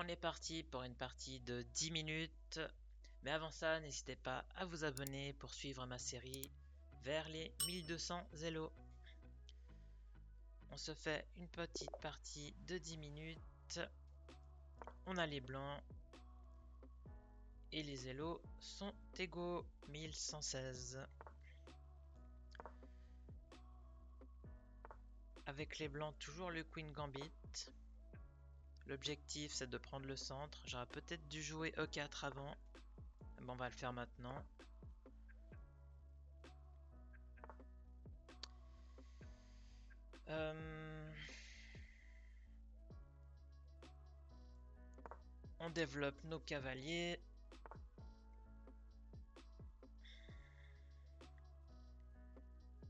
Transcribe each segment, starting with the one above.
On est parti pour une partie de 10 minutes. Mais avant ça, n'hésitez pas à vous abonner pour suivre ma série vers les 1200 Elo. On se fait une petite partie de 10 minutes. On a les blancs. Et les Elo sont égaux 1116. Avec les blancs, toujours le Queen Gambit. L'objectif, c'est de prendre le centre. J'aurais peut-être dû jouer E4 avant. Bon, on va le faire maintenant. On développe nos cavaliers.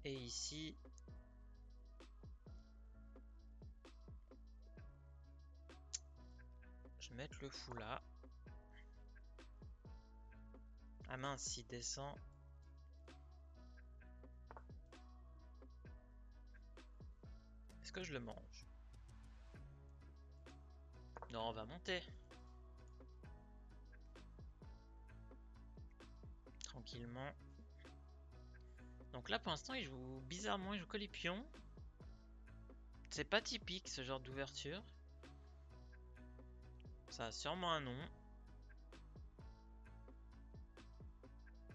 Et ici, je vais mettre le fou là. Ah mince, il descend. Est-ce que je le mange? Non, on va monter. Tranquillement. Donc là, pour l'instant, il joue bizarrement, il joue que les pions. C'est pas typique ce genre d'ouverture. Ça a sûrement un nom.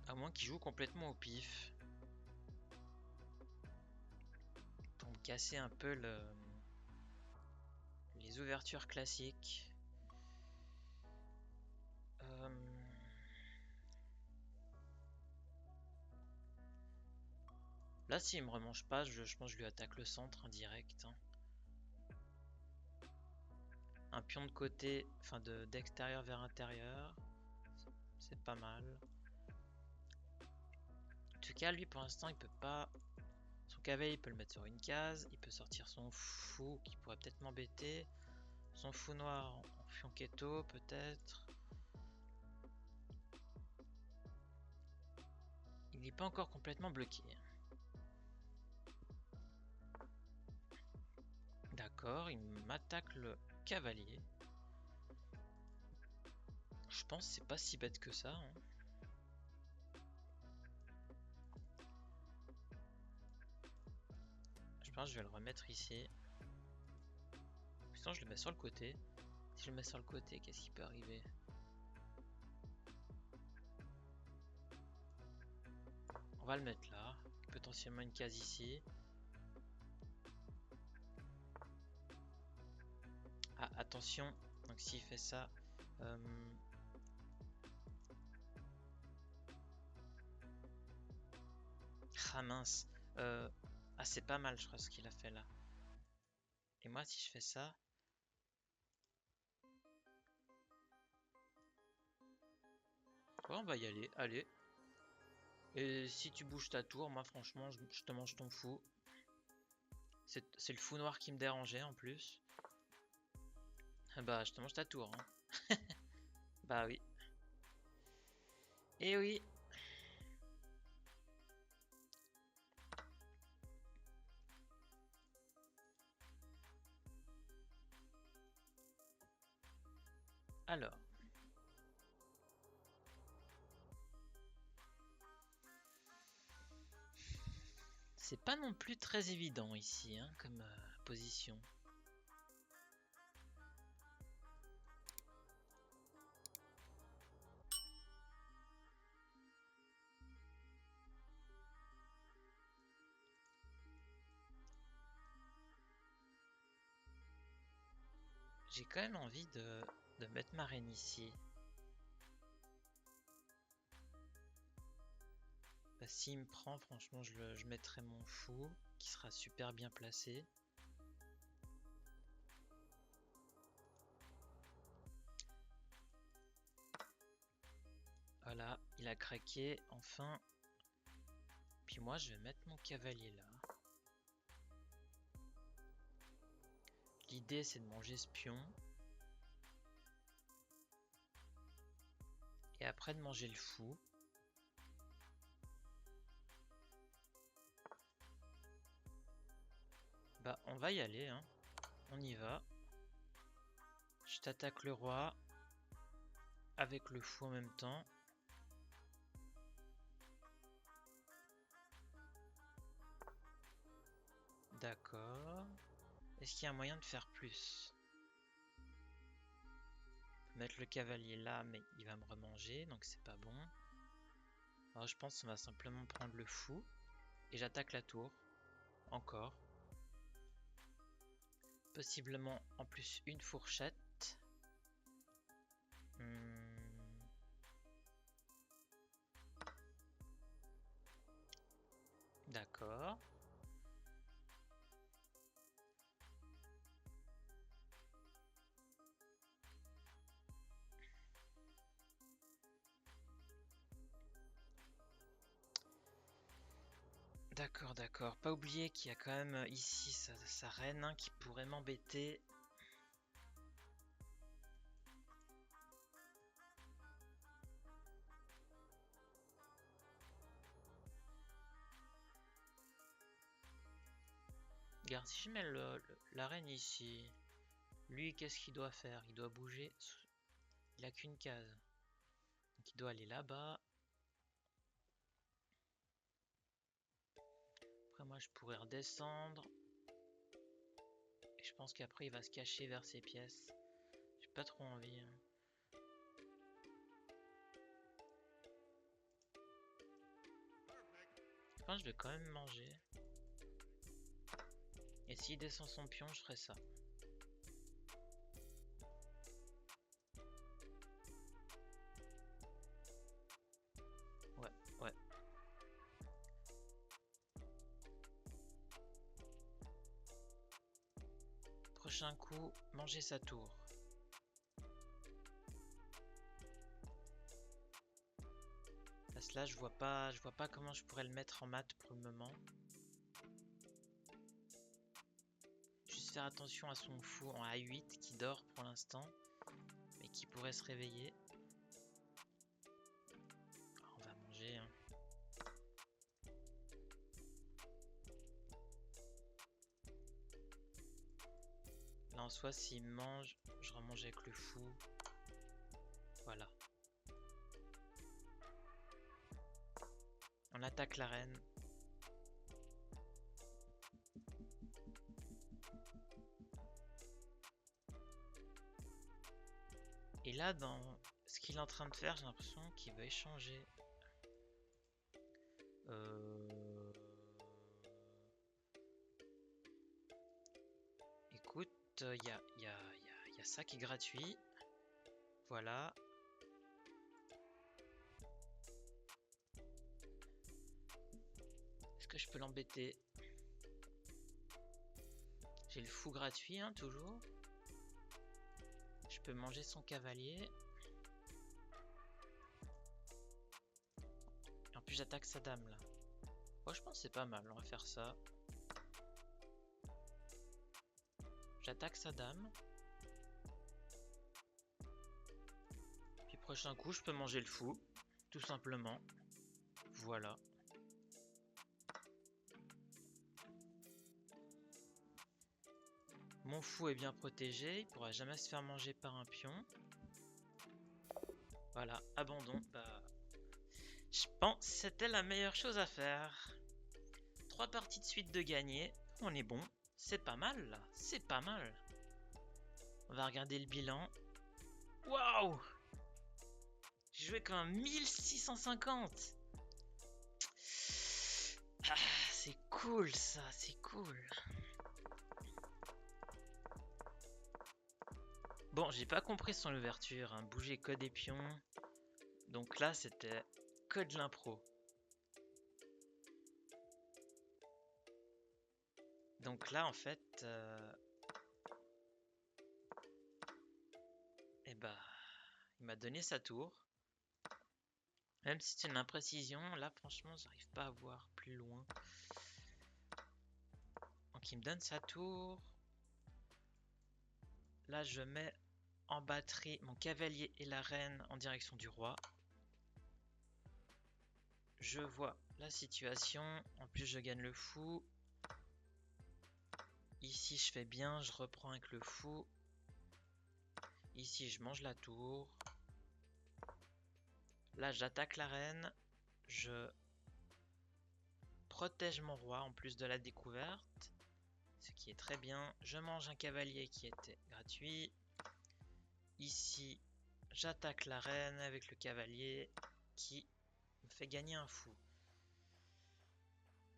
À moins qu'il joue complètement au pif. Pour me casser un peu les ouvertures classiques. Là, s'il me remange pas, je pense que je lui attaque le centre indirect. Un pion de côté, enfin d'extérieur vers intérieur. C'est pas mal. En tout cas, lui, pour l'instant, il peut pas... Son cavalier, il peut le mettre sur une case. Il peut sortir son fou, qui pourrait peut-être m'embêter. Son fou noir en fianchetto, peut-être. Il n'est pas encore complètement bloqué. D'accord, il m'attaque le cavalier. Je pense que c'est pas si bête que ça. Je pense que je vais le remettre ici. Sinon, je le mets sur le côté. Si je le mets sur le côté, qu'est-ce qui peut arriver? On va le mettre là. Potentiellement une case ici. Ah, attention. Donc s'il fait ça... Ah mince. Ah, c'est pas mal, je crois, ce qu'il a fait là. Et moi, si je fais ça... Ouais, on va y aller. Allez. Et si tu bouges ta tour, moi, franchement, je te mange ton fou. C'est le fou noir qui me dérangeait, en plus. Ah bah, je te mange ta tour. Bah oui. Et oui. Alors. C'est pas non plus très évident ici, comme position. J'ai quand même envie de mettre ma reine ici. Bah, s'il me prend, franchement, je mettrai mon fou, qui sera super bien placé. Voilà, il a craqué, enfin. Puis moi, je vais mettre mon cavalier là. L'idée, c'est de manger ce pion. Et après de manger le fou. Bah, on va y aller, On y va. Je t'attaque le roi. Avec le fou en même temps. D'accord. Est-ce qu'il y a un moyen de faire plus? Mettre le cavalier là, mais il va me remanger, donc c'est pas bon. Alors je pense qu'on va simplement prendre le fou. Et j'attaque la tour. Encore. Possiblement en plus une fourchette. D'accord. D'accord, d'accord. Pas oublier qu'il y a quand même ici sa reine hein, qui pourrait m'embêter. Regarde, si je mets la reine ici, lui, qu'est-ce qu'il doit faire? Il doit bouger. Il a qu'une case. Donc il doit aller là-bas. Après, moi, je pourrais redescendre. Et je pense qu'après, il va se cacher vers ses pièces. J'ai pas trop envie. Hein. Je pense que je vais quand même manger. Et s'il descend son pion, je ferai ça. Ouais, ouais. Prochain coup, manger sa tour. Parce que là, je vois pas comment je pourrais le mettre en mat pour le moment. Juste faire attention à son fou en A8 qui dort pour l'instant, mais qui pourrait se réveiller. Oh, on va manger. Hein. Là, en soi, s'il mange, je remange avec le fou. Voilà. On attaque la reine. Et là, dans ce qu'il est en train de faire, j'ai l'impression qu'il va échanger. Écoute, il y a ça qui est gratuit. Voilà. Est-ce que je peux l'embêter? J'ai le fou gratuit, hein, toujours. Je peux manger son cavalier. Et en plus, j'attaque sa dame, là. Oh, je pense que c'est pas mal. On va faire ça. J'attaque sa dame. Puis prochain coup, je peux manger le fou. Tout simplement. Voilà. Mon fou est bien protégé. Il pourra jamais se faire manger par un pion. Voilà. Abandon. Bah, je pense que c'était la meilleure chose à faire. 3 parties de suite de gagner. On est bon. C'est pas mal, là. C'est pas mal. On va regarder le bilan. Waouh! J'ai joué quand même 1650. Ah, c'est cool ça, c'est cool. Bon, j'ai pas compris son ouverture, hein. Bouger que des pions. Donc là, c'était que de l'impro. Donc là, en fait, eh bah, il m'a donné sa tour. Même si c'est une imprécision, là, franchement, j'arrive pas à voir plus loin. Donc il me donne sa tour. Là, je mets en batterie mon cavalier et la reine en direction du roi. Je vois la situation. En plus, je gagne le fou. Ici, je fais bien. Je reprends avec le fou. Ici, je mange la tour. Là, j'attaque la reine. Je protège mon roi en plus de la découverte. Ce qui est très bien. Je mange un cavalier qui était gratuit. Ici, j'attaque la reine avec le cavalier qui me fait gagner un fou.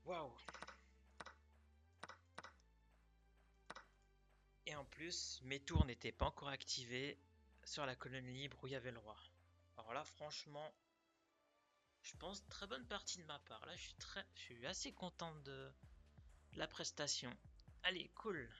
Waouh! Et en plus, mes tours n'étaient pas encore activées sur la colonne libre où il y avait le roi. Alors là, franchement, je pense très bonne partie de ma part. Là, je suis assez content de la prestation. Allez, cool.